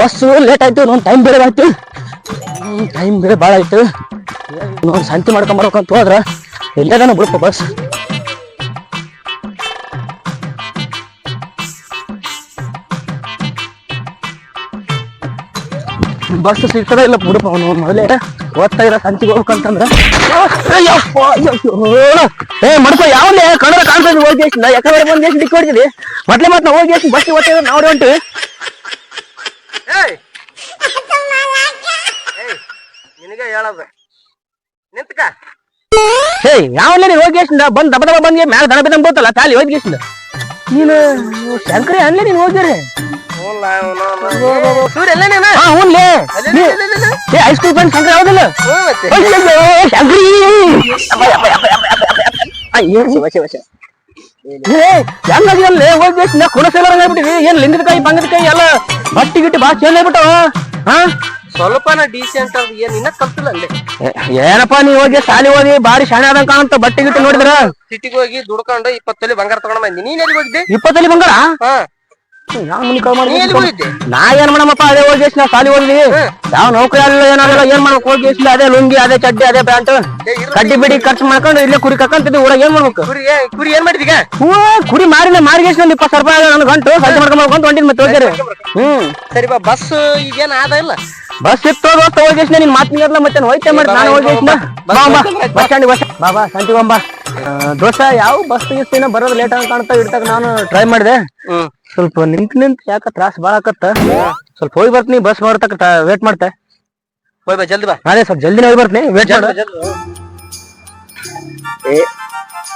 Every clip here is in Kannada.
ಬಸ್ ಲೇಟ್ ಆಯ್ತು ನೊಂದು ಟೈಮ್ ಬೇರೆ ಆಯ್ತು ಟೈಮ್ ಬೇರೆ ಭಾಳ ಆಯ್ತು ನೋಡಿ ಶಾಂತಿ ಮಾಡ್ಕೊಂಬರ್ಬೇಕಂತ ಹೋದ್ರ ಎಲ್ಲೇದಾನ ಬಿಡಪ್ಪ ಬಸ್ ಬಸ್ ಸಿಗ್ತದ ಇಲ್ಲ ಬಿಡಪ್ಪ ಅವನು ಮೊದಲೇ ಓದ್ತಾ ಇರೋ ಸಂತಿಗೆ ಹೋಗ್ಬೇಕಂತಂದ್ರ ಏ ಮಡ್ಕೊ ಯಾವನೇ ಕನ್ನಡ ಕಾಣ್ತದೆ ಹೋಗಿ ಎಷ್ಟು ಯಾಕಂದ್ರೆ ಬಂದು ಎಷ್ಟು ಡಿಕ್ ಹೊಡ್ತಿದ್ವಿ ಮೊದ್ಲೇ ಮತ್ತೆ ನಾವು ಹೋಗಿ ಎಷ್ಟು ಬಸ್ ಓದ್ತಿದ್ರೆ ನಾವು ಹೊಂಟಿವಿ ನಿನಗೆ ಹೇಳದ ನಿಂತ್ಕ ಹೇ ಯಾವಲ್ಲೇ ನೀನು ಹೋಗಿ ಎಷ್ಟು ಬಂದ್ ದಬ ದಬ ಬಂದ್ಗೆ ಮ್ಯಾಲ ದಡ ಬಿದ್ದಂಗೆ ಬೋತಲ್ಲ ತಾಲಿ ಹೋಗಿ ಎಷ್ಟು ನೀನು ಶಂಕರಿ ಅಲ್ಲೇ ನೀನು ಹೋಗ್ಯಾರೆ ಹೈಸ್ಕೂಲ್ ಫ್ರೆಂಡ್ ಶಂಕರ್ ಯಾವ್ದಲ್ಲ ಶಂಕರಿ ಹೆಂಗಾಗಿಲ್ಲ ಹೋಗಿ ಕುಣಸೇಲರಂಗ್ ಆಗ್ಬಿಟ್ಟಿವಿ ಏನ್ ಲಿಂಗದಕಾಯಿ ಬಂಗದಕಾಯಿ ಎಲ್ಲ ಬಟ್ಟಿ ಗಿಟ್ಟಿ ಬಾ ಚೇಂಜ್ ಆಗ್ಬಿಟ್ಟು ಹಾ ಸ್ವಲ್ಪನ ಡೀಸೆಂಟ್ ಅದ್ ಏನ್ ಇನ್ನ ಕಲ್ತಿಲ್ಲ ಅಲ್ಲಿ ಏನಪ್ಪಾ ನೀವ್ ಹೋಗಿ ಸಾಲಿ ಓದಿ ಬಾರಿ ಶಾಣೆ ಆದಂಗ ಕಾಣಂತ ಬಟ್ಟೆ ಗಿಟ್ಟಿ ನೋಡಿದ್ರ ಸಿಟಿಗೆ ಹೋಗಿ ದುಡ್ಕೊಂಡು 20 ತೊಲಿ ಬಂಗಾರ ತಗೊಂಡ್ ಬಂದಿ ನೀನ್ ಎಲ್ಲಿ ಹೋಗಿದ್ದೆ 20 ತೊಲಿ ಬಂಗಾರ ನಾ ಏನ್ ಮಾಡಮ್ಮಪ್ಪ ಅದೇ ಹೋಗಿ ನಾ ಸಾಲಿ ಓದ್ವಿ ಯಾವ ನೌಕರಿ ಆಗಲಿಲ್ಲ ಏನಾಗಲ್ಲ ಏನ್ ಮಾಡ್ಬೇಕು ಹೋಗಿ ಅದೇ ಲುಂಗಿ ಅದೇ ಚಡ್ಡಿ ಅದೇ ಪ್ಯಾಂಟ್ ಕಡ್ಡಿ ಬಿಡಿ ಖರ್ಚು ಮಾಡ್ಕೊಂಡು ಇಲ್ಲೇ ಕುರಿ ಕಕ್ಕಂತಿದ್ವಿ ಊರಾಗ ಏನ್ ಮಾಡ್ಬೇಕು ಕುರಿ ಏನ್ ಮಾಡಿದೀಗ ಕುರಿ ಮಾರಿನ ಮಾರಿಗೆ 20 ರೂಪಾಯಿ ನನ್ ಗಂಟು ಸಂಜೆ ಮಾಡ್ಕೊಂಡ್ ಹೊಂಟಿದ್ ಮತ್ತೆ ಹೋಗ್ಯಾರ ಸರಿ ಬಾ ಬಸ್ ಈಗೇನ್ ಆದ ಇಲ್ಲ ಬಸ್ ಇತ್ತು ಹೋಗಿ ನಿನ್ ಮಾತಿನ ಮತ್ತೆ ಹೋಯ್ತೆ ಮಾಡಿ ನಾನು ಹೋಗಿ ಬಸ್ ಸ್ಟ್ಯಾಂಡ್ ಬಾಬಾ ಶಾಂತಿ ಬಾಂಬಾ ದೋಸ್ತ ಯಾವ ಬಸ್ ಗಿಸ್ತಿನ ಬರೋದು ಲೇಟ್ ಆಗಿ ಕಾಣ್ತಾ ಇಡ್ತಾಗ ನಾನು ಟ್ರೈ ಮಾಡಿದೆ ಸ್ವಲ್ಪ ನಿಂತ್ ಯಾಕ ತ್ರಾಸ ಬಾಳ ಆಕತ್ತ ಸ್ವಲ್ಪ ಹೋಗಿ ಬರ್ತೀನಿ ಬಸ್ ಬರ್ತಕ್ಕ ವೇಟ್ ಮಾಡ್ತೆ ಹೋಯ್ ಬಾ ಜಲ್ದಿ ಬಾ ಅದೇ ಸ್ವಲ್ಪ ಜಲ್ದಿನ ಹೋಗಿ ಬರ್ತೀನಿ ವೇಟ್ ಮಾಡ ಏ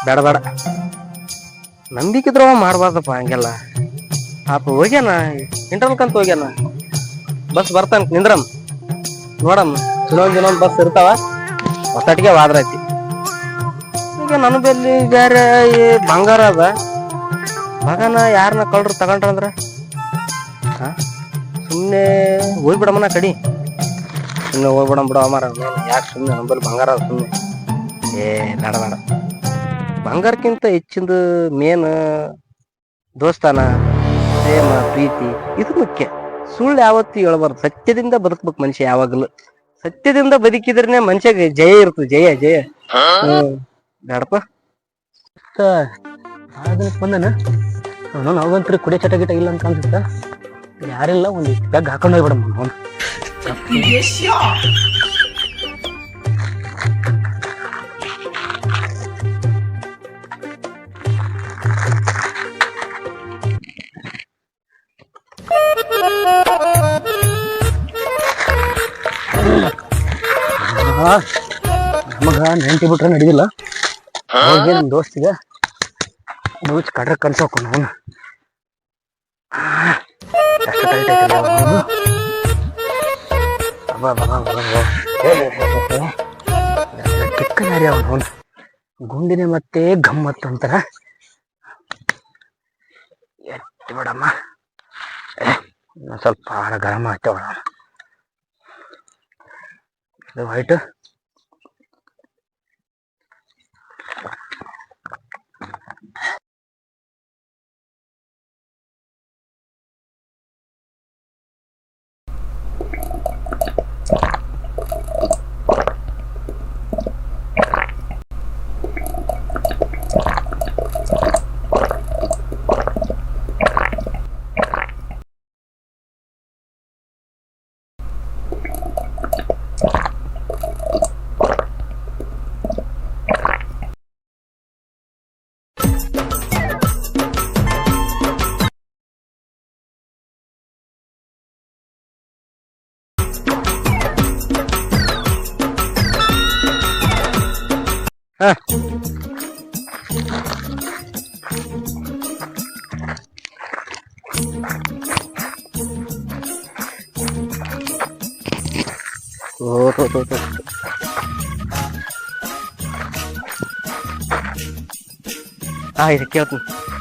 ಬೇಡ ಬೇಡ ನಂಬಿಕಿದ್ರ ಮಾಡ್ಬಾರ್ದಪ್ಪ ಹಂಗೆಲ್ಲ ಪಾಪ ಹೋಗ್ಯಾನ ಇಂಟರ್ವಲ್ ಕಂತ ಹೋಗ್ಯಾನ ಬಸ್ ಬರ್ತಾನ ನಿಂದ್ರಮ್ ನೋಡಮ್ ಇನ್ನೊಂದ್ ಬಸ್ ಇರ್ತಾವ ಹೊಸಟಿಗೆ ವಾದ್ರ ಐತಿ ಈಗ ನನ್ನ ಬೆಲ್ಲಿ ಬೇರೆ ಬಂಗಾರ ಅದ ಮಗನ ಯಾರನ್ನ ಕಳ್ರು ತಗೊಂಡ್ರಂದ್ರ ಸುಮ್ನೆ ಹೋಗ್ಬಿಡಮ್ಮನ ಕಡಿ ಸುಮ್ನೆ ಹೋಗ್ಬಿಡಮ್ ಬಿಡ ಅಮಾರ ಯಾಕೆ ಸುಮ್ನೆ ನಂಬಲ್ಲಿ ಬಂಗಾರ ಅದ ಸುಮ್ನೆ ಬೇಡ ಬೇಡ ಬಂಗಾರಕ್ಕಿಂತ ಹೆಚ್ಚಿಂದ ಮೇನ್ ದೋಸ್ತಾನ ಪ್ರೇಮ ಪ್ರೀತಿ ಇದು ಮುಖ್ಯ ಸುಳ್ಳು ಯಾವತ್ತು ಹೇಳ್ಬಾರ್ದು ಸತ್ಯದಿಂದ ಬದುಕ್ಬೇಕು ಮನುಷ್ಯ ಯಾವಾಗಲೂ ಸತ್ಯದಿಂದ ಬದುಕಿದ್ರನೆ ಮನುಷ್ಯಗೆ ಜಯ ಇರ್ತದೆ ಜಯ ಜಯ ಬೇಡಪ್ಪ ಬಂದನ ನಾವಂತ್ರಿ ಕುಡಿಯ ಚಟ ಗಿಟ ಇಲ್ಲ ಅಂತ ಅನ್ಸುತ್ತ ಯಾರಿಲ್ಲ ಒಂದು ಬ್ಯಾಗ್ ಹಾಕೊಂಡು ಹೋಗ್ಬಿಡಮ್ಮ ಅವನು ನಮಗ ನೆಂಟಿ ಬಿಟ್ರೆ ನಡಿದಿಲ್ಲ ಹೋಗಿ ನಮ್ ದೋಸ್ತಿಗ ಮೂಚ್ ಕಡ್ರ ಕನ್ಸೋಕು ಅವನು ಎಷ್ಟು ಟೈಟ್ ಐತಿ ಕಿಕ್ಕ ಯಾರಿ ಅವನು ಗುಂಡಿನ ಮತ್ತೆ ಗಮ್ಮತ್ತು ಅಂತಾರ ಎತ್ತಿ ಬಿಡಮ್ಮ ಸ್ವಲ್ಪ ಗರಮ ಆಗ್ತೇವ ಇದು ವೈಟ್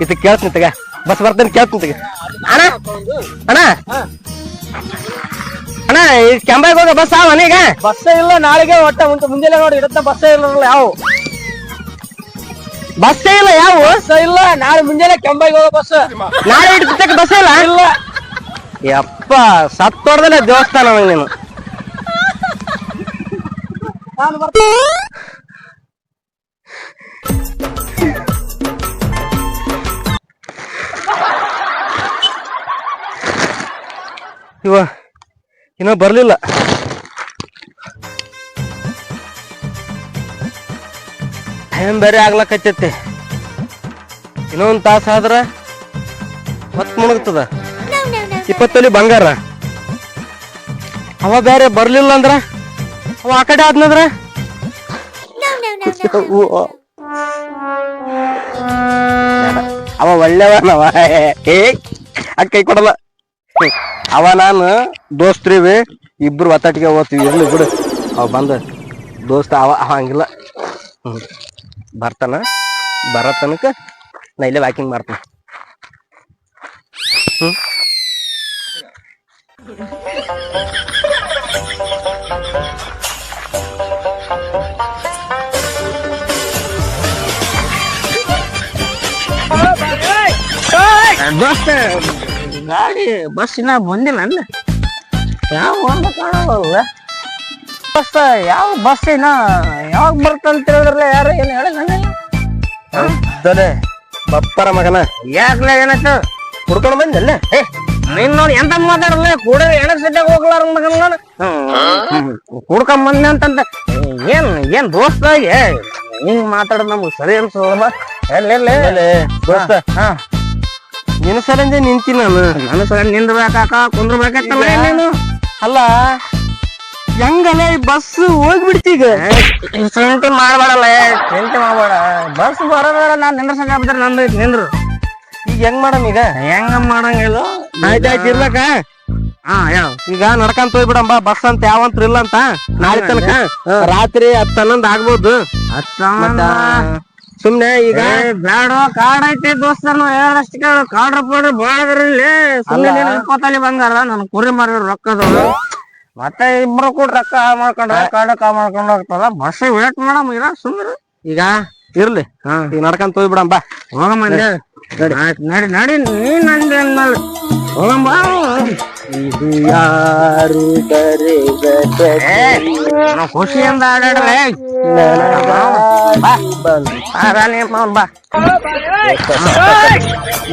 ಇದು ಕೇಳ್ತೀನಿ ತಗ ಬಸ್ ಬರ್ತೇನೆ ಕೇಳ್ತೀನಿ ತಗ ಅಣ್ಣ ಅಣ್ಣ ಅಣ್ಣ ಈ ಕೆಂಬಾಯಿಗೆ ಹೋಗ ಬಸ್ ಆವ ಈಗ ಬಸ್ಸೇ ಇಲ್ಲ ನಾಳೆಗೆ ಒಟ್ಟ ಮುಂಜಾನೆ ನೋಡಿ ಇಡತ್ತ ಬಸ್ಸೇ ಇಲ್ಲ ಯಾವ ಬಸ್ಸೇ ಇಲ್ಲ ಯಾವ ಬಸ್ ಇಲ್ಲ ನಾಳೆ ಮುಂಜಾನೆ ಕೆಂಬಾಯಿಗೆ ಹೋಗೋ ಬಸ್ ನಾಳೆ ಇಡ್ತಕ್ಕ ಬಸ್ ಇಲ್ಲ ಇಲ್ಲ ಯಪ್ಪ ಯಪ್ಪ ಸತ್ತೋಡ್ದಲ್ಲ ದೇವಸ್ಥಾನ ಅವ ನೀನು. ಇವ ಇನ್ನ ಬರ್ಲಿಲ್ಲ. ಟೈಮ್ ಬೇರೆ ಆಗ್ಲಕತ್ತೈತಿ. ಇನ್ನೊಂದ್ ತಾಸ ಆದ್ರ ಮತ್ ಮುಣಗ್ತದ. 20 ತೊಲಿ ಬಂಗಾರ. ಅವ ಬೇರೆ ಬರ್ಲಿಲ್ಲ ಅಂದ್ರ ಅವ ಆ ಕಡೆ ಆದ್ನಂದ್ರ ಅವ ಒಳ್ಳೆವನವ. ಕೈ ಕೊಡಲ್ಲ. ಅವ ನಾನು ದೋಸ್ತ್ರಿವಿ, ಇಬ್ರು ಒತ್ತಟಿಗೆ ಹೋಗ್ತೀವಿ. ಇರ್ಲಿ ಬಿಡು. ಅವ ಬಂದ ದೋಸ್ತ ಅವ ಹಂಗಿಲ್ಲ. ಬರ್ತಾನ. ಬರೋ ತನಕ ನಾ ಇಲ್ಲೇ ವಾಕಿಂಗ್ ಮಾಡ್ತಾನ. ದೋಸ್ತ ಗಾಡಿ ಬಸ್ ಇನ್ನ ಬಂದಿಲ್ಲ ಅಲ್ಲ. ಯಾವ ಒಂದು ಕಾಣವಲ್ಲ ದೋಸ್ತ. ಯಾವ ಬಸ್ ಇನ್ನ ಯಾವಾಗ ಬರ್ತಂತ ಹೇಳಿದ್ರಲ್ಲ, ಯಾರು ಏನು ಹೇಳಿದ್ರೆ ಬಪ್ಪರ ಮಗನ ಯಾಕಲ ಏನಾಯ್ತು? ಹುಡ್ಕೊಂಡು ಬಂದಲ್ಲ. ನೀನ್ ನೋಡಿ ಎಂತ ಮಾತಾಡಲ್ಲ, ಕೂಡ ಎಣಕ್ ಸದ್ಯಾಗ ಹೋಗ್ಲಾರ ಮಗನ ನಾನು ಹುಡ್ಕೊಂಡ್ ಬಂದೆ ಅಂತಂತ. ಏನ್ ದೋಸ್ತ ಹಿಂಗ್ ಮಾತಾಡೋದ್ ನಮ್ಗೆ ಸರಿ ಅನ್ಸೋಲ್ಲ. ದೋಸ್ತ ನಿನ್ನ ಸಲಂದೆ ನಿಂತೀನಿ ನಾನು. ನನ್ನ ಸಲ ನಿಂದ್ರಬೇಕಾಕ ಕುಂದ್ರಬೇಕತ್ತಲ್ಲ ನೀನು. ಅಲ್ಲ ಹೆಂಗಲ್ಲ ಈ ಬಸ್ ಹೋಗ್ಬಿಡ್ತೀಗ. ಚಿಂತೆ ಮಾಡ್ಬೇಡಲ್ಲ, ಚಿಂತೆ ಮಾಡ್ಬೇಡ. ಬಸ್ ಬರೋದ್ರ ನಾನ್ ನಿಂದ್ರ ಸಂಜೆ ಆಗ್ಬಿಟ್ರೆ ನಂದು ನಿಂದ್ರು. ಈಗ ಹೆಂಗ್ ಮಾಡಮ್? ಈಗ ಹೆಂಗ ಮಾಡಂಗಿಲ್ಲ. ಆಯ್ತಾಯ್ತು ಇರ್ಲಕ್ಕ. ಯಾವ ಈಗ ನಡ್ಕಂತ ಹೋಗ್ಬಿಡಂಬ. ಬಸ್ ಅಂತ ಯಾವಂತ್ರ ಇಲ್ಲ ಅಂತ. ನಾಳೆ ತನಕ ರಾತ್ರಿ 10-11 ಆಗ್ಬೋದು. ಸುಮ್ನೆ ಈಗ ಬ್ಯಾಡ ಕಾಡ್ ಐತಿ ದೋಸ್ತನು ಹೇಳದಷ್ಟು ಕೇಳು. ಕಾಡ್ರ ಪಾಡ್ರ ಬಾಳದ್ರಲ್ಲಿ ಸುಮ್ಮನೆ 20 ಬಂಗಾರ ನನ್ ಕುರಿ ಮಾರಿದ್ರು ರೊಕ್ಕದವ್ರು. ಮತ್ತೆ ಇಬ್ರು ಕೂಡ ರೊಕ್ಕ ಮಾಡ್ಕೊಂಡ್ರ ಕಾಡಕ್ಕ ಮಾಡ್ಕೊಂಡ್ ಹೋಗ್ತದ. ಬಸ್ ವೇಟ್ ಮಾಡಮ್ ಈಗ ಸುಮ್ನೆ. ಈಗ ಇರ್ಲಿ. ಈಗ ನಡ್ಕಂತ ಹೋಗ್ಬಿಡಂಬ. ಹೋಗಮ್ಮ ನಡಿ ನಡಿ. ನೀನ್ ನಂದೆ ಅಂದ್ಮೇಲೆ ಹೋಗಂಬ. ಇದು ಯಾರು ಖುಷಿಯಿಂದ ಆಡಾಡಲೇ.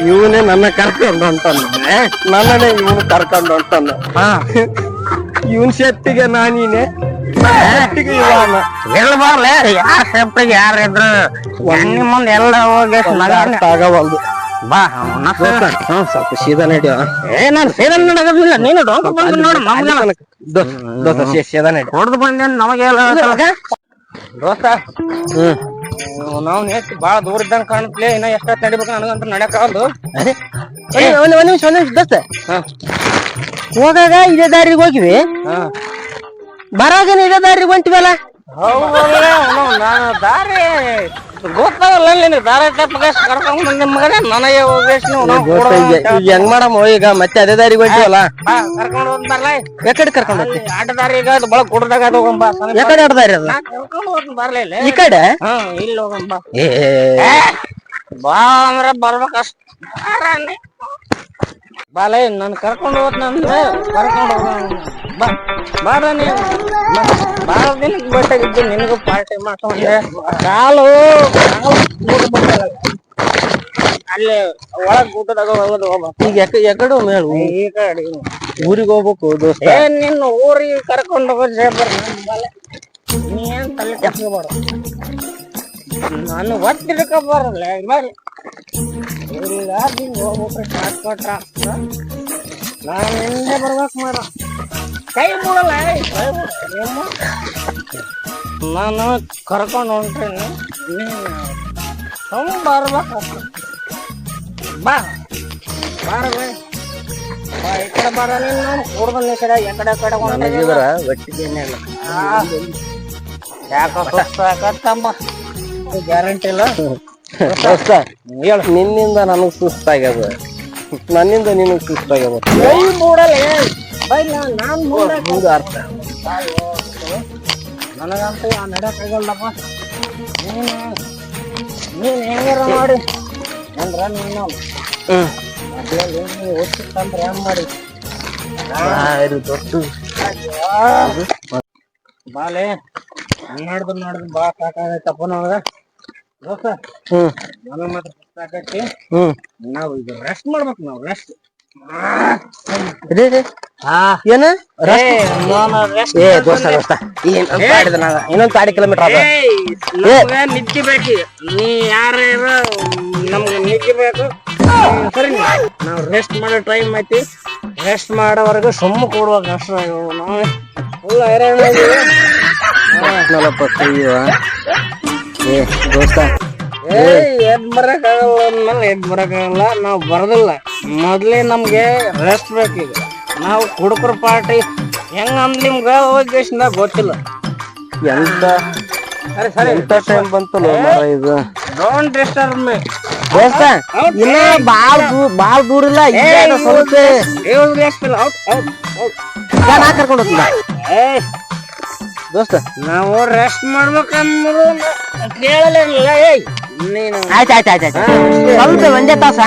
ಇವನೇ ನನ್ನ ಕರ್ಕೊಂಡು ಹೊಂಟಾನ. ನನ್ನನೇ ಇವನು ಕರ್ಕೊಂಡು ಹೊಂಟಾನ. ಇವನ್ ಶೆಟ್ಟಿಗೆ ನಾನೀನೆ, ಹೇಳ್ಬಾರ್ಲೆ. ಯಾರ ಸೇಫ್ಟಿಗೆ ಯಾರ ಇದ್ರು ಎಣ್ಣೆ ಮುಂದೆ ಎಲ್ಲ ಹೋಗಿ ಆಗವಲ್ದು. ಬಾ ಸ್ವಲ್ಪ ಸೀದಾ ನಡಿಯೋ. ನಾನು ಸೀದಾ ನಡಗದಿಲ್ಲ. ನೀನು ಡೊಂಕ ಬಂದು ನೋಡು. ಸೀದಾ ನಡಿ. ಹೊಡೆದು ಬಂದೆ ನಮಗೆಲ್ಲ ದೋಸ್ತ. ನಾವು ಎಷ್ಟು ಬಾಳ ದೂರ ಇದ್ದಂಗ ಕಾಣತ್ಲೆ. ಇನ್ನ ಎಷ್ಟೊತ್ತು ನಡಿಬೇಕು ನನಗಂತ ನಡ್ಯಾಕ ಆಗಲ್ದು. ಒಂದ್ ನಿಮಿಷ ದೋಸ್ತ. ಹೋಗಾಗ ಇದೇ ದಾರಿಗೆ ಹೋಗಿವಿ, ಬರಾಗನ ಇದೇ ದಾರಿಗೆ ಹೊಂಟಿವಲ್ಲ. ನಾನು ದಾರಿ ಗೊತ್ತಾಗಲ್ಲ. ನಿನಗೆ ದಾರಿ ಕರ್ಕೊಂಡ್ ಬಂದ ಮಗನೇ ನನಗೆ ಹೋಗ್ಬೇಕು. ಈಗ ಹೆಂಗ್ ಮಾಡಮ್ಮ? ಈಗ ಮತ್ತೆ ಅದೇ ದಾರಿಗೆ ಹೊಂಟಿವಲ್ಲ. ಕರ್ಕೊಂಡು ಹೋಗ್ ಬರ್ಲ. ಯಾಕಡೆ ಕರ್ಕೊಂಡು ಹೋಗ್ತಿ? ಆಟ ದಾರಿ ಈಗ ಅದು ಬಳಕ್ ಕುಡ್ದಾಗ ಅದು ಹೋಗಂಬ. ಯಾಕಡೆ ಆಟ ದಾರಿ ಅದ? ಕರ್ಕೊಂಡು ಹೋಗ್ ಬರ್ಲಿಲ್ಲ. ಈ ಕಡೆ ಇಲ್ಲಿ ಹೋಗಂಬ. ಬಾ ಅಂದ್ರ ಬರ್ಬೇಕಷ್ಟ. ಬಾಲೆ ನನ್ ಕರ್ಕೊಂಡು ಹೋದ್ನಂದ್ರೆ ಕರ್ಕೊಂಡು ಹೋಗ. ಬಾರ ನೀವು ಬಾಳ ದಿನಕ್ಕೆ ಬೇಕಾಗಿದ್ದು. ನಿನಗೂ ಪಾರ್ಟಿ ಮಾಡ್ಕೊಂಡೆ. ಕಾಲು ಅಲ್ಲಿ ಒಳಗ್ ಊಟದಾಗ ಹೋಗೋದು ಹೋಗ್ಬೇಕು. ಈಗ ಎಕಡೆ ಮೇಳು ಈ ಕಡೆ ಊರಿಗೆ ಹೋಗ್ಬೇಕು ದೋಸ್ತ. ನಿನ್ನ ಊರಿಗೆ ಕರ್ಕೊಂಡು ಹೋಗೋದು ಸೇರ್ಬಾರ. ನೀ ಏನ್ ತಲೆ ಕೆಡ್ಸ್ಕೊಬಾರ. ನಾನು ಒತ್ತಿಡ್ಕ ಬರಲ್ಲ. ಹೋಗ್ಬಿಟ್ರೆ ಸ್ಟಾರ್ಟ್ ಕೊಟ್ರ ನಾನು ಹಿಂದೆ ಬರ್ಬೇಕು ಮಾಡ. ಕೈ ಬಿಡಲ್ಲ. ನಾನು ಕರ್ಕೊಂಡು ಹೊಂಟೇನಿ. ನೀನು ಬರ್ಬೇಕು. ಬಾ ಬಾರಲ್ಲ. ಬಾ ಈ ಕಡೆ ಬಾರ. ನೀನು ಕೂಡ್ದಲ್ಲ ಈ ಕಡೆ ಎಕಡೆ ಕಡೆ ಒಟ್ಟಿಗೆ ಯಾಕ ಸುಸ್ತಾಕತ್ತಮ್ಮ. ಗ್ಯಾರಂಟಿ ಇಲ್ಲ ದೋಸ್ತ. ನಿನ್ನಿಂದ ನನಗ್ ಸುಸ್ತಾಗ್ಯದ, ನನ್ನಿಂದ ನಿನಗ್ ಸುಸ್ತಾಗ್ಯದ. ಕೈ ಮೂಡಲ್ಲ. ನಾನ್ ಹಿಂಗ ಅರ್ಥ. ನನಗಂತೂ ನಡ್ಯಾಕಾಗಲ್ಲಪ್ಪ. ನೀನ್ ಹೆಂಗಾರ ಮಾಡಿ ಅಂದ್ರ ನೀನು ಓದ್ತಿತ್ತಂದ್ರ ಹೆಂಗ್ ಮಾಡಿ ಬಾಲೆ ನಾಡ್ದು ಬಾ ಸಾಕಾಗೈತಪ್ಪ ನಮ್ಗ ದೋಸ್ತ. ನನಗ್ ಮಾತ್ರ ಸಾಕೈತಿ. ನಾವ್ ಈಗ ರೆಸ್ಟ್ ಮಾಡ್ಬೇಕು. ನಾವ್ ರೆಸ್ಟ್ ಏನ ಇನ್ನೊಂದ್ 2 ಕಿಲೋಮೀಟರ್ ಅದ. ನಿದ್ದೆ ಬೇಕು. ನೀ ಯಾರ ನಮ್ಗೆ ನಿದ್ದೆ ಬೇಕು. ಸರಿ, ನಾವ್ ರೆಸ್ಟ್ ಮಾಡೋ ಟೈಮ್ ಐತಿ. ರೆಸ್ಟ್ ಮಾಡೋವರೆಗೂ ಸುಮ್ಮ ಕೊಡ್ಬೇಕು ಅಷ್ಟ. ನಾವು ಫುಲ್ ಹೈರಾಣ ದೋಸ್ತ ಎದ್ ಬರಕಾಗಲ್ಲ ಅಂದ್ಮೇಲೆ ಎದ್ ಬರಕಾಗಲ್ಲ. ನಾವ್ ಬರದಿಲ್ಲ. ಮೊದ್ಲೇ ನಮ್ಗೆ ರೆಸ್ಟ್ ಬೇಕೀಗ. ನಾವು ಕುಡುಕರ ಪಾರ್ಟಿ ಹೆಂಗ್ ನಿಮ್ಗ ಹೋಗಿಂದ ಗೊತ್ತಿಲ್ಲ. ಎಂತ ಸರಿ ಎಂತ ಟೈಮ್ ಬಂತಲ್ಲ ಮರ ಇದು. ಡೋಂಟ್ ಡಿಸ್ಟರ್ಬ್ ಮೀ ದೋಸ್ತ. ಇನ್ನ ಬಾಳ ದೂರ ಇಲ್ಲ, ಸ್ವಲ್ಪ ಕರ್ಕೊಂಡು ಹೋಗ್ತಿದ್ದ ದೋಸ್ತ. ನಾವು ರೆಸ್ಟ್ ಮಾಡ್ಬೇಕಂದ್ರು ಕೇಳಲಿಲ್ಲ. ನೀನು ಆಯ್ತು ಸ್ವಲ್ಪ ಒಂದೇ ತಾಸ,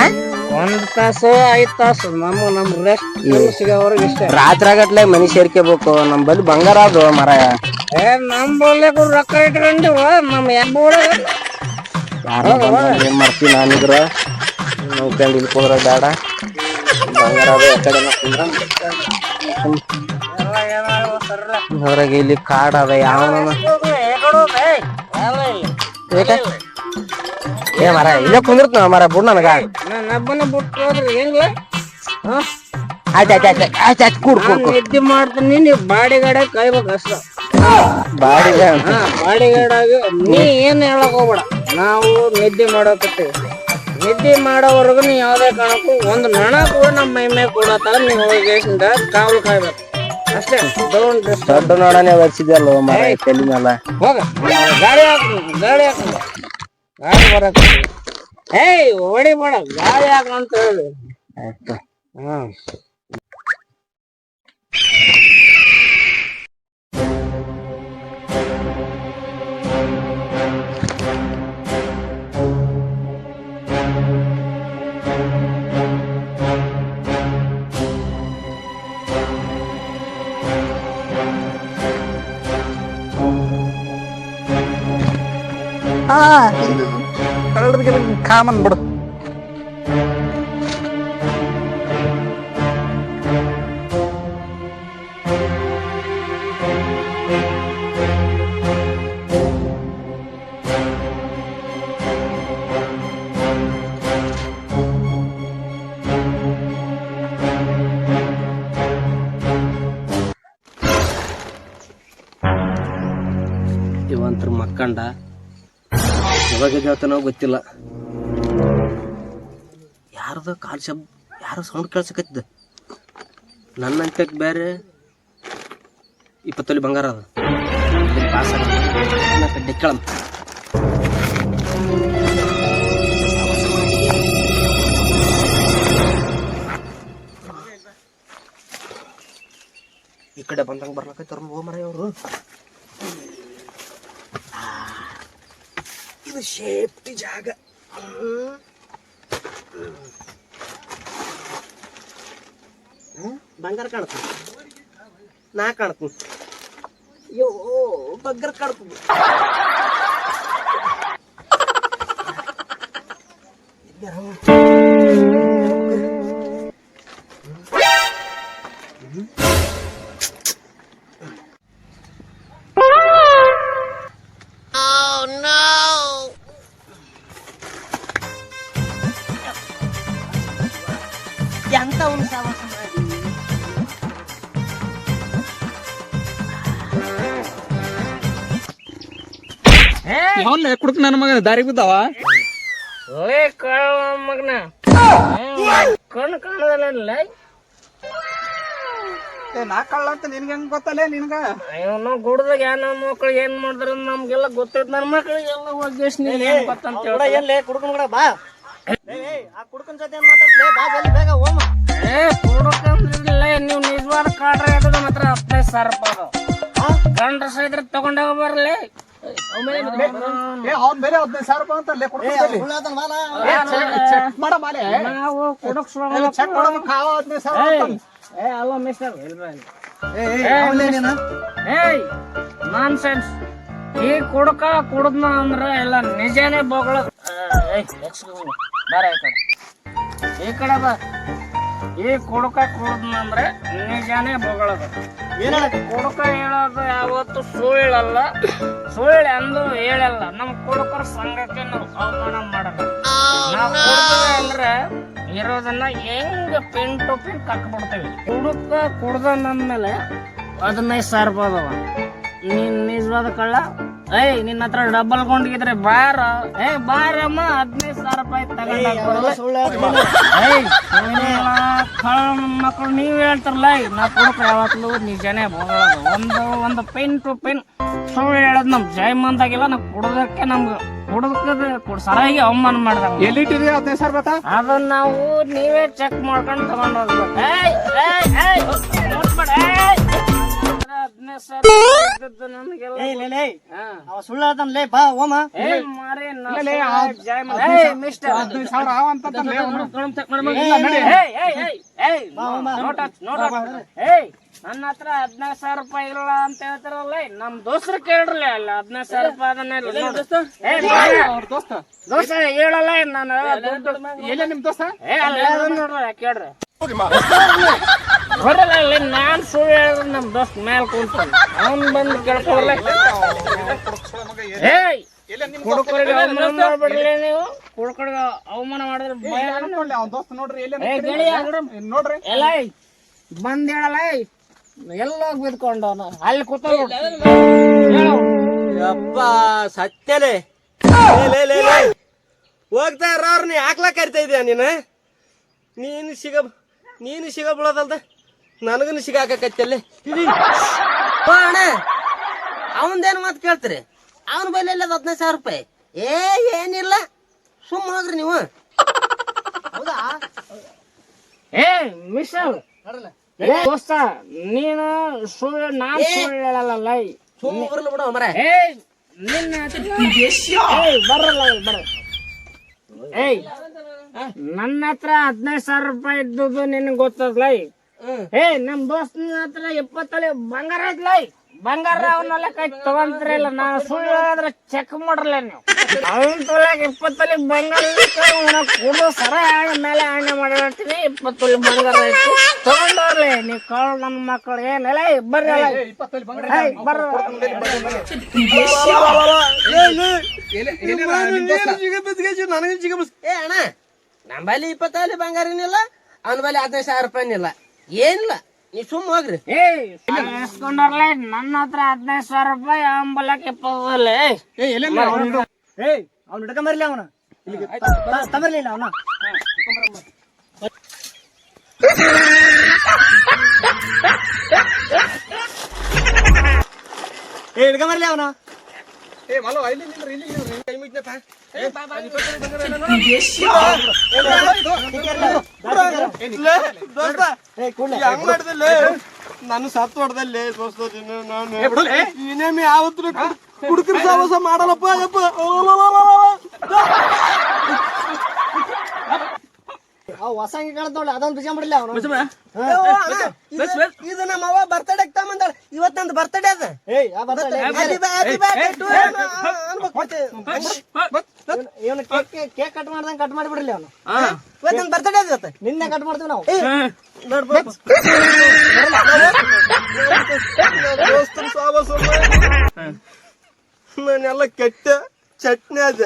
1 ತಾಸು 5 ತಾಸು ನಮ್ ರೆಸ್ಟ್ ಸಿಗೋವರೆಗೆ ಇಷ್ಟ. ರಾತ್ರಿಗಟ್ಲೆ ಮನಿ ಸೇರ್ಕೋಬೇಕು. ನಮ್ ಬಲ್ಲಿ ಬಂಗಾರ ಅದು ಮರ. ನಮ್ ಬಲ್ಲೆ ರೊಕ್ಕ ಇಟ್ಕೊಂಡಿವ. ನಮ್ ಏನ್ ಮಾಡ್ತೀವಿ ನಾನಿದ್ರ ನೋಡ್ಕೊಂಡು ಇಲ್ಕೊಂಡ್ರ ಬೇಡ. ಬಂಗಾರ ಅದು ಹೊರಗೆ ಇಲ್ಲಿ ಕಾಡ್ ಅದ. ಯಾವ ಏ ಮರ ಇಲ್ಲೇ ಕುಂದಿರ್ತ ಮರ ಬಿಡ್ ನನಗ. ನಬ್ಬನ ಬಿಟ್ಟು ಹೋದ್ರೆ ಹೆಂಗ? ಆಯ್ತು ಕೂಡ್ ನಿದ್ದೆ ಮಾಡ್ತೀನಿ. ನೀವು ಬಾಡಿಗಾಡ ಕಾಯ್ಬೇಕು ಅಷ್ಟ. ಬಾಡಿಗಾಡಿ ನೀ ಏನ್ ಹೇಳಕ್ ಹೋಗ್ಬೇಡ. ನಾವು ನಿದ್ದೆ ಮಾಡೋಕತ್ತೀವಿ. ನಿದ್ದೆ ಮಾಡೋವರೆಗೂ ನೀ ಯಾವ್ದೇ ಕಾರಣಕ್ಕೂ ಒಂದು ನಣ ಕೂಡ ನಮ್ಮ ಮೈ ಮೇಲೆ ಕೊಡತ್ತಾರ. ನೀವು ಹೋಗಿ ಕಾವಲು ಕಾಯ್ಬೇಕು ಅಷ್ಟೇ. ದೊಡ್ಡ ನೋಡನೆ ಬರ್ಸಿದ್ಯಲ್ಲ ಮರ ತಲೆ ಮೇಲೆ. ಹೋಗ ಗಾಡಿ ಹಾಕ ಗಾಡಿ ಬರಕ್. ಹೊಡಿಬೇಡ, ಗಾಡಿ ಹಾಕ ಅಂತ ಹೇಳಿ. ಆಯ್ತು. ಕಾಮನ್ ಬಿಡು. ಇವಂತ್ರ ಮಕ್ಕಂಡ ಯಾವಾಗ ಹೇಳ್ತಾನೋ ಗೊತ್ತಿಲ್ಲ. ಯಾರ್ದ ಕಾಲ್ ಶಬ್ದ, ಯಾರೋ ಸೌಂಡ್ ಕೇಳ್ಸಕತ್ತಿದ್ದ. ನನ್ನ ಅಂತ್ಯಕ್ಕೆ ಬೇರೆ 20 ತೊಲಿ ಬಂಗಾರ ಅದ. ಪಾಸ್ ಡೆಕ್ಕಳಂ ಈ ಕಡೆ ಬಂದಂಗೆ ಬರ್ಲಕೈತಾರ ಹೋ ಮರ ಅವರು. ಇದು ಸೇಫ್ಟಿ ಜಾಗ. ಬಂಗಾರ ಕಾಣುತ್ತ, ನಾ ಕಾಣುತ್ತ. ಅಯ್ಯೋ ಬಂಗಾರ ಕಾಣುತ್ತ. ಎಂತ ಒಂದು ಸಾವಾಸ ಮಾಡಿ ಕುಡ್ಕ ನನ್ನ ಮಗ ದಾರಿ ಬಿದ್ದಾವ. ಮಗನ ಕಣ್ಣು ಕಾಣದಲ್ಲ. ನಾ ಕಳ್ಳ ಅಂತ ನಿನ್ಗೆ ಹೆಂಗ್ ಗೊತ್ತಲ್ಲ ನಿನ್ಗ? ಅಯ್ಯೋ ಗುಡ್ದಾಗ ಯಾವ ಮಕ್ಳು ಏನ್ ಮಾಡ್ತಾರ ನಮ್ಗೆಲ್ಲ ಗೊತ್ತೈತ್. ನನ್ನ ಮಕ್ಳಿಗೆಲ್ಲ ಹೋಗಿ ಗೊತ್ತಂತ ಕುಡ್ಕೊಂಡ್ ಕೂಡ ಬಾ. ಆ ಕುಡ್ಕನ್ ಜೊತೆ ಮಾತಾಡ್ತೇ ಬಾ ಜಲ್ದಿ ಬೇಗ ಹೋಮ. ಕುಡ್ಕಂದ್ರಿಲ್ಲ ನೀವು ನಿಜವಾದ ಕಾಡ್ರೆ ಅದು ಮಾತ್ರ 15,000 ರೂಪಾಯಿ. ಗಂಡ್ರ ಇದ್ರೆ ತಗೊಂಡೋಗ ಬರ್ಲಿ. ಅವ್ನ್ ಬೇರೆ 15,000 ರೂಪಾಯಿ ಅಂತ ನಾವು ಕುಡಕ್ ಏ ಅಲ್ಲ ಮಿಸ್ಟರ್ ನೀನು ಏಯ್ ನಾನ್ ಸೆನ್ಸ್ ಈ ಕುಡ್ಕ ಕುಡ್ದ್ನ ಅಂದ್ರ ಎಲ್ಲ ನಿಜಾನೇ ಬೊಗಳ ಬೇರೆ ಈ ಕಡೆ ಬಾ ಈ ಕುಡ್ಕ ಕುಡ್ದ್ನ ಅಂದ್ರೆ ನಿಜಾನೇ ಬೊಗಳದ ಕುಡ್ಕ ಹೇಳೋದು ಯಾವತ್ತು ಸುಳ್ಳಲ್ಲ ಸುಳ್ಳು ಎಂದು ಹೇಳಲ್ಲ ನಮ್ ಕುಡ್ಕರ ಸಂಘಕ್ಕೆ ನಾವು ಅವಮಾನ ಮಾಡಲ್ಲ ನಾವು ಕುಡ್ದ್ವಿ ಅಂದ್ರೆ ಇರೋದನ್ನ ಹೆಂಗ ಪಿನ್ ಟು ಪಿನ್ ಕಟ್ಬಿಡ್ತೇವಿ ಕುಡ್ಕ ಕುಡ್ದ ನಮ್ಮೇಲೆ 15,000 ರೂಪಾಯಿ ಅದಾವ ನೀನ್ ನಿಜವಾದ ಕಳ್ಳ ಏಯ್ ನಿನ್ನ ಹತ್ರ ಡಬ್ಬಲ್ ಕೊಂಡಿದ್ರೆ ಬಾರ ಬಾರಮ್ಮ 15,000 ರೂಪಾಯಿ ಮಕ್ಕಳು ನೀವ್ ಹೇಳ್ತಾರಲ್ಲ ನಾ ಕುಡ್ಕ ಯಾವತ್ತೂ ನಿಜನೇ ಬೋಗಳದು ಒಂದು ಪಿನ್ ಟು ಪಿನ್ ಸುಳ್ಳು ಹೇಳದ್ ನಮ್ ಜಯಮಂತಾಗಿಲ್ಲ ನಾ ಕುಡ್ದಕ್ಕೆ ನಮ್ಗೆ ಕುಡ್ಕದ ಸರಿಯಾಗಿ ಅವಮಾನ ಮಾಡ್ದಂಗ ಎಲ್ಲಿಟ್ಟಿರಿ 15,000 ರೂಪಾಯಿ ಅದನ್ನ ನಾವು ನೀವೇ ಚೆಕ್ ಮಾಡ್ಕೊಂಡು ತಗೊಂಡ್ ಹೋಗ್ಬೇಕು ಅವ ಸುಳ್ಳು ಹೇಳ್ತಾನಲೇ ಬಾ ಓಮ ನನ್ನ ಹತ್ರ 15,000 ರೂಪಾಯಿ ಇಲ್ಲ ಅಂತ ಹೇಳ್ತಾರಲ್ಲ ನಮ್ ದೋಸ್ತ್ರ ಕೇಳ್ರಲ್ಲ ಅಲ್ಲ 15,000 ರೂಪಾಯಿ ದೋಸ್ತ ಹೇಳಲ್ಲ ನಾನು ನಿಮ್ ದೋಸ್ತ ನೋಡ್ರಿ ಕೇಳ್ರಿ ಬರಲ್ಲ ಇಲ್ಲಿ ನಾನ್ ಸುಳ್ಳು ಹೇಳಿದ್ರೆ ನಮ್ ದೋಸ್ತ್ ಮ್ಯಾಲ ಕುಂತಾನ ಅವನ್ ಬಂದು ಕೇಳ್ಕೊಡ್ಲ ಕುಡ್ಕರಿಗೆ ಅವಮಾನ ಮಾಡ್ಬಿಡ್ಲಿ ನೀವು ಕುಡ್ಕರಿಗೆ ಅವಮಾನ ಮಾಡಿದ್ರೆ ದೋಸ್ತ ನೋಡ್ರಿ ನೋಡ್ರಿ ಎಲ್ಲ ಬಂದ್ ಹೇಳಲ್ಲ ಎಲ್ಲೋಗಿ ಬಿದ್ಕೊಂಡವನು ಅಲ್ಲಿ ಕೂತ ಯಪ್ಪ ಸತ್ಯನೇ ಹೋಗ್ತಾ ಇರೋರ್ನ ಯಾಕ್ಲಾ ಕರಿತಾ ಇದೀಯ ನೀನು ಸಿಗ ಬಿಡೋದಲ್ದ ನನಗನು ಸಿಗಾಕತ್ತಲ್ಲಿ ಅಣ್ಣ ಅವಂದೇನು ಮಾತು ಕೇಳ್ತೀರಿ ಅವನ ಬೈಲಿ 15,000 ರೂಪಾಯಿ ಏನಿಲ್ಲ ಸುಮ್ಮ ಹೋಗ್ರಿ ನೀವು ಹೌದಾ ಮಿಶಲ್ ದೋಸ್ತ ನೀನು ಸುಳ್ಳು ನಾನ್ ಸುಳ್ಳು ಹೇಳಲ್ಲ ಸುಮ್ಮ ಹೋಗ್ರಲ್ಲ ಬಿಡ ಮರ ಬರಲ್ಲ ಬರ ನನ್ನ ಹತ್ರ 15,000 ರೂಪಾಯಿ ಇದ್ದದ್ದು ನಿನಗೆ ಗೊತ್ತದ್ಲ ನಮ್ ದೋಸ್ತನ ಹತ್ರ 20 ತೊಲೆ ಬಂಗಾರ ಐತ್ಲ ಬಂಗಾರ ಅವನ್ನೆಲ್ಲ ಕೈ ತಗೊಂತಿರಲ್ಲ ನಾ ಸುಳ್ಳು ಹೇಳಿದ್ರೆ ಚೆಕ್ ಮಾಡ್ರಲ್ಲ ನೀವು ಅವನ್ ತೊಲೆಗೆ 20 ತೊಲೆ ಬಂಗಾರ ಕುಡ್ದು ಸರ ಮೇಲೆ ಆಣೆ ಮಾಡಿರ್ತೀನಿ 20 ತೊಲೆ ಬಂಗಾರ ಐತಿ ತಗೊಂಡವ್ರಲ್ಲ ನೀವ್ ಕಾಳು ನನ್ನ ಮಕ್ಕಳು ಏನೆಲ್ಲ ಬರ್ರಲ್ಲ ನನಗೆ ಸಿಗಬಸ್ ಅಣ್ಣ ನಮ್ಮ ಬಲ್ಲಿ 20 ತೊಲೆ ಬಂಗಾರ ಏನಿಲ್ಲ ಅವನ ಬಲ್ಲಿ 15,000 ರೂಪಾಯಿನಿಲ್ಲ ಏನಿಲ್ಲ ನೀ ಸುಮ್ಮ ಹೋಗ್ರಿ ಇಸ್ಕೊಂಡವ್ರಲ್ಲ ನನ್ನ ಹತ್ರ 15,000 ರೂಪಾಯಿ ಅಂಬಲಕ್ಕೆ ಪೋಗಲ್ಲ ಅವ್ನು ಹಿಡ್ಕೊಂಬರ್ಲಿ ಅವನ ತಮರ್ಲಿಲ್ಲ ಅವನ ಹಿಡ್ಕೊಂಬರ್ಲಿ ಅವನ ಕೈ ಮುಗಿದ್ನಪ್ಪ ನಾನು ಸತ್ತು ಹೊಡೆದಲ್ಲಿ ನಾನು ಯಾವತ್ತು ಕುಡುಕರ ಸಾವಾಸ ಮಾಡಲ್ಲಪ್ಪ ಯಪ್ಪ ಹೊಸಂಗಿ ಕಾಣ್ತೋಳ ಅದೊಂದು ಬಿಸ್ಕೊಂಡ್ಬಿಡ್ಲಿ ಅವನು ಇದು ನಮ್ಮ ಅವ್ವ ಬರ್ತಡೇ ತಗೊಂಬಂದಾಳ ಇವತ್ತು ನಂದು ಬರ್ತಡೇ ಅದ ಇವನು ಕೇಕ್ ಕಟ್ ಮಾಡ್ದಂಗ ಕಟ್ ಮಾಡಿಬಿಡ್ಲಿ ಅವನು ಇವತ್ತು ನಂದು ಬರ್ತಡೇ ಅದ ಇವತ್ತು ನಿನ್ನೆ ಕಟ್ ಮಾಡ್ತೀವಿ ನಾವು ದೋಸ್ತರು ಸಾವಾಸ ನಾನೆಲ್ಲ ಕೆಟ್ಟ ಚಟ್ನಿ ಅದ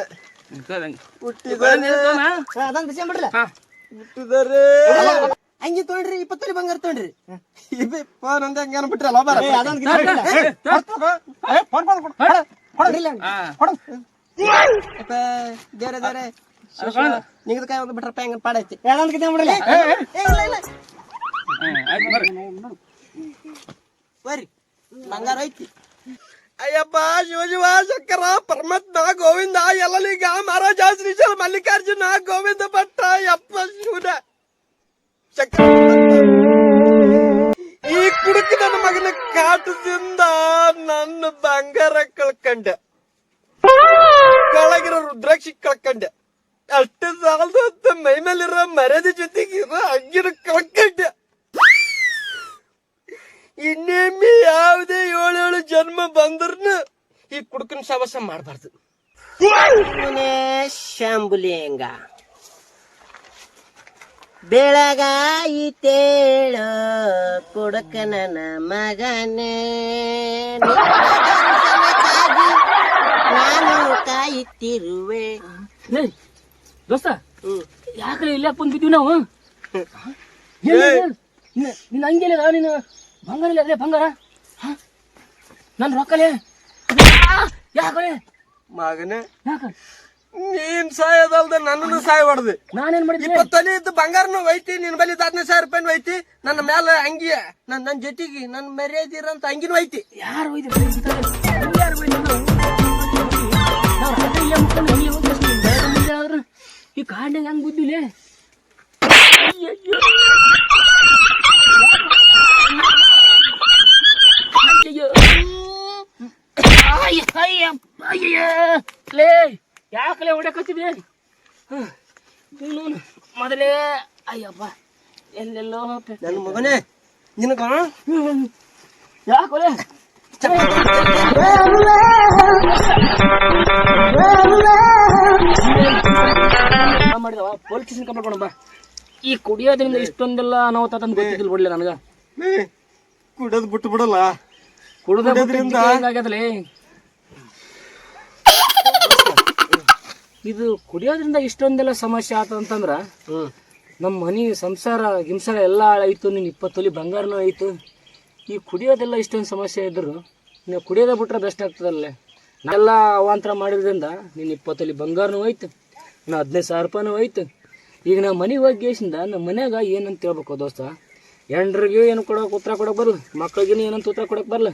ಅದೊಂದು ಬಿಸ್ಕೊಂಡ್ಬಿಡ್ಲಿ ಹುಟ್ಟಿದಾರೆ ಹಂಗೆ ತೊಗೊಂಡ್ರಿ 20 ತೊಲೆ ಬಂಗಾರ ತೊಗೊಂಡ್ರಿ ನಂದ ಹಂಗ ಬಿಟ್ರಲ್ಲ ಬೇರೆ ಬೇರೆ ನಿಗದ ಕಾಯಿ ಒಂದು ಬಿಟ್ರಪ್ಪ ಹೆಂಗ ಪಾಡೈತಿ ಬರ್ರಿ ಬಂಗಾರ ಐತಿ ಅಯ್ಯಪ್ಪ ಶಿವಜೀವ ಶಂಕರ ಪರಮಾತ್ಮ ಗೋವಿಂದ ಎಲ್ಲಲಿಗ ಮಹಾರಾಜ ಶ್ರೀಶೈಲ ಮಲ್ಲಿಕಾರ್ಜುನ ಗೋವಿಂದ ಭಟ್ಟ ಯಪ್ಪ ಶಿವನ ಶಂಕರ ಈ ಕುಡುಕ ನನ್ನ ಮಗನ ಕಾಟದಿಂದ ನನ್ನ ಬಂಗಾರ ಕಳ್ಕಂಡೆ ಕೆಳಗಿರೋ ರುದ್ರಾಕ್ಷಿ ಕಳ್ಕಂಡೆ ಅಷ್ಟು ಸಾಲದ ಮೈ ಮೇಲಿರೋ ಮರ್ಯಾದೆ ಜೊತೆಗಿರೋ ಹಂಗಿನ ಕಳ್ಕಂಡೆ ಇನ್ನೊಮ್ಮೆ ಯಾವುದೇ 7 ಜನ್ಮ ಬಂದ್ರನು ಈ ಕುಡುಕನ ಸವಸ ಮಾಡಬಾರ್ದು. ಶಾಂಬುಲಿಂಗ ಬೆಳಗಾಯಿತೇಳ ಕುಡುಕನ ಮಗನೇ, ನಾನು ಕಾಯುತ್ತಿರುವೆ. ದೋಸ್ತ ಯಾಕಲೆ ಇಲ್ಲೇ ಕುಂತ್ ಬಿದ್ದೀವಿ ನಾವು? ನಿನ್ನ ಹಂಗೆಲ್ಲ ನೀನು ಬಂಗಾರ ಇಲ್ಲ ಅದೇ ಬಂಗಾರ ನನ್ ರೊಕ್ಕಲೆ ಯಾಕಲೆ ಮಗನೇ, ಯಾಕ ನೀನ್ ಸಾಯೋದಲ್ದ ನನ್ನನ್ನು ಸಾಯಬಾರ್ದು. ನಾನೇನ್ ಮಾಡಿದ್ದೆ? 20 ತೊಲಿ ಇದ್ದು ಬಂಗಾರನು ಒಯ್ತಿ, ನಿನ್ ಬಲ್ಲಿ 15,000 ರೂಪಾಯಿ ಒಯ್ತಿ, ನನ್ನ ಮೇಲೆ ಅಂಗಿ ನನ್ ಜೊತೆಗೆ ನನ್ ಮರ್ಯಾದಿರಂತ ಅಂಗಿನೂ ಐತಿ. ಯಾರು ಈ ಕಾಡ್ನಾಗ ಹೆಂಗ್ ಬುದ್ದಿಲ್ಲ? ಲೇ ಯಾಕಲೇ ಹೊಡಕತ್ತಿದೆ ಮೊದಲೇ? ಅಯ್ಯಪ್ಪ ಎಲ್ಲೆಲ್ಲೋ ನನ್ನ ಮಗನೇ, ನಿನಗ ಯಾಕಲೇ ಮಾಡಿದವ ಪೊಲೀಸ್ ಸ್ಟೇಷನ್ ಕಂಪ್ಲೇಂಟ್ ಮಾಡೋಣ ಬಾ. ಈ ಕುಡಿಯೋದ್ರಿಂದ ಇಷ್ಟೊಂದೆಲ್ಲ ಅನಾಹುತ ತಂದು ಗೊತ್ತಿದ್ದಿಲ್ಲ ಬಿಡ್ಲಿ ನನಗ. ಕುಡಿಯೋದ್ ಬಿಟ್ಟು ಬಿಡಲ್ಲ, ಕುಡಿದ್ರಿಂದ ಹೆಂಗಾಗ್ಯದಲೇ ಇದು. ಕುಡಿಯೋದ್ರಿಂದ ಇಷ್ಟೊಂದೆಲ್ಲ ಸಮಸ್ಯೆ ಆತಂತಂದ್ರ ನಮ್ಮ ಮನಿ ಸಂಸಾರ ಗಿಂಸಾರ ಎಲ್ಲ ಆಯ್ತು. ನೀನ್ 20 ತೊಲಿ ಬಂಗಾರನೂ ಆಯ್ತು. ಈ ಕುಡಿಯೋದೆಲ್ಲ ಇಷ್ಟೊಂದು ಸಮಸ್ಯೆ ಇದ್ರು ನೀವು ಕುಡಿಯೋದೇ ಬಿಟ್ರೆ ಬೆಸ್ಟ್ ಆಗ್ತದಲ್ಲೇ. ನಾವೆಲ್ಲ ಅವಾಂತರ ಮಾಡಿದ್ರಿಂದ ನೀನು 20 ತೊಲಿ ಬಂಗಾರನೂ ಹೋಯ್ತು, ನಾ 15,000 ರೂಪಾಯಿನೂ ಹೋಯ್ತು. ಈಗ ನಾ ಮನೆಗೆ ಹೋಗಿ ಗೇಸಿಂದ ನಮ್ಮ ಮನ್ಯಾಗ ಏನಂತ ಹೇಳ್ಬೇಕು ದೋಸ್ತ? ಹೆಂಡ್ರಿಗೂ ಏನು ಕೊಡೋಕೆ ಉತ್ತರ ಕೊಡೋಕೆ ಬರಲ್ಲ, ಮಕ್ಳಿಗೇನು ಏನಂತ ಉತ್ತರ ಕೊಡೋಕೆ ಬರಲ್ಲ.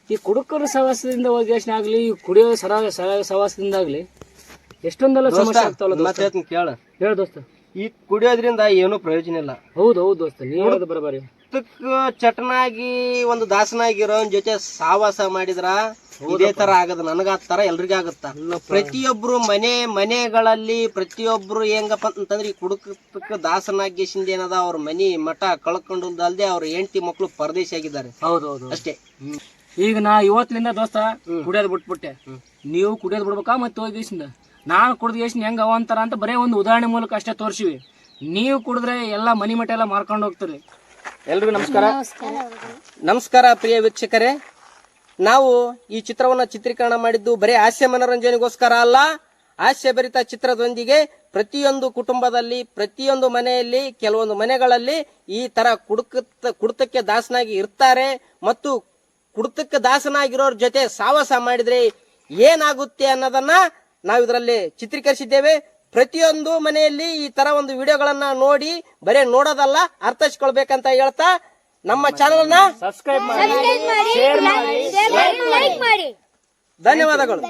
ಈ ಕುಡುಕರ ಸವಾಸದಿಂದ ಹೋಗಿ ಗೇಸಿನ ಆಗಲಿ, ಈ ಕುಡಿಯೋ ಸವಾಸದಿಂದ ಆಗಲಿ ಎಷ್ಟೊಂದೆಲ್ಲ ಸಮಸ್ಯೆ ಆಗ್ತಾವಲ್ಲ. ಕೇಳ ಹೇಳ ದೋಸ್ತ. ಈ ಕುಡಿಯೋದ್ರಿಂದ ಏನು ಪ್ರಯೋಜನ ಇಲ್ಲ. ಹೌದು ಹೌದು ದೋಸ್ತ, ನೀವು ಹೇಳೋದು ಬರಬಾರಿ. ಚಟನಾಗಿ ಒಂದು ದಾಸನಾಗಿರೋ ಜೊತೆ ಸಾವಾಸ ಮಾಡಿದ್ರ ಇದೇ ತರ ಆಗದ. ನನಗ ತರ ಎಲ್ರಿಗೂ ಆಗತ್ತ. ಪ್ರತಿಯೊಬ್ರು ಮನೆಗಳಲ್ಲಿ ಪ್ರತಿಯೊಬ್ರು ಹೆಂಗಪ್ಪ ಅಂತಂದ್ರೆ ಈ ಕುಡುಕಕ್ಕೆ ದಾಸನಾಗಿಸಿಂದ ಏನದ ಅವ್ರ ಮನಿ ಮಠ ಕಳ್ಕೊಂಡು ಅಲ್ದೆ ಅವ್ರ ಹೆಂಡತಿ ಮಕ್ಳು ಪರದೇಶ ಆಗಿದ್ದಾರೆ. ಹೌದೌದು ಅಷ್ಟೇ. ಈಗ ನಾ ಇವತ್ತಿನಿಂದ ದೋಸ್ತ ಕುಡಿಯೋದ್ ಬಿಟ್ಬಿಟ್ಟೆ. ನೀವು ಕುಡಿಯೋದ್ ಬಿಡ್ಬೇಕಾ? ಮತ್ತೆ ಹೋಗಿಸಿಂದ ನಾನು ಕುಡ್ದು ಗೇಸಿನ ಹೆಂಗ ಅವಂತಾರ ಅಂತ ಬರೇ ಒಂದು ಉದಾಹರಣೆ ಮೂಲಕ ಅಷ್ಟೇ ತೋರಿಸಿವಿ. ನೀವು ಕುಡಿದ್ರೆ ಎಲ್ಲ ಮನಿ ಮಠ ಎಲ್ಲ ಮಾರ್ಕೊಂಡು ಹೋಗ್ತೀರಿ. ಎಲ್ರಿಗೂ ನಮಸ್ಕಾರ. ನಮಸ್ಕಾರ ಪ್ರಿಯ ವೀಕ್ಷಕರೇ. ನಾವು ಈ ಚಿತ್ರವನ್ನ ಚಿತ್ರೀಕರಣ ಮಾಡಿದ್ದು ಬರೀ ಹಾಸ್ಯ ಮನೋರಂಜನೆಗೋಸ್ಕರ ಅಲ್ಲ, ಹಾಸ್ಯಭರಿತ ಚಿತ್ರದೊಂದಿಗೆ ಪ್ರತಿಯೊಂದು ಕುಟುಂಬದಲ್ಲಿ ಪ್ರತಿಯೊಂದು ಮನೆಯಲ್ಲಿ ಕೆಲವೊಂದು ಮನೆಗಳಲ್ಲಿ ಈ ತರ ಕುಡಿತಕ್ಕೆ ದಾಸನಾಗಿ ಇರ್ತಾರೆ ಮತ್ತು ಕುಡಿತಕ್ಕೆ ದಾಸನಾಗಿರೋರ್ ಜೊತೆ ಸಾವಾಸ ಮಾಡಿದ್ರೆ ಏನಾಗುತ್ತೆ ಅನ್ನೋದನ್ನ ನಾವು ಇದರಲ್ಲಿ ಚಿತ್ರೀಕರಿಸಿದ್ದೇವೆ. ಪ್ರತಿಯೊಂದು ಮನೆಯಲ್ಲಿ ಈ ತರ ಒಂದು ವಿಡಿಯೋಗಳನ್ನ ನೋಡಿ ಬರೇ ನೋಡೋದಲ್ಲ, ಅರ್ಥೈಸ್ಕೊಳ್ಬೇಕಂತ ಹೇಳ್ತಾ ನಮ್ಮ ಚಾನೆಲ್ ನ ಸಬ್ಸ್ಕ್ರೈಬ್ ಮಾಡಿ, ಶೇರ್ ಮಾಡಿ, ಲೈಕ್ ಮಾಡಿ. ಧನ್ಯವಾದಗಳು.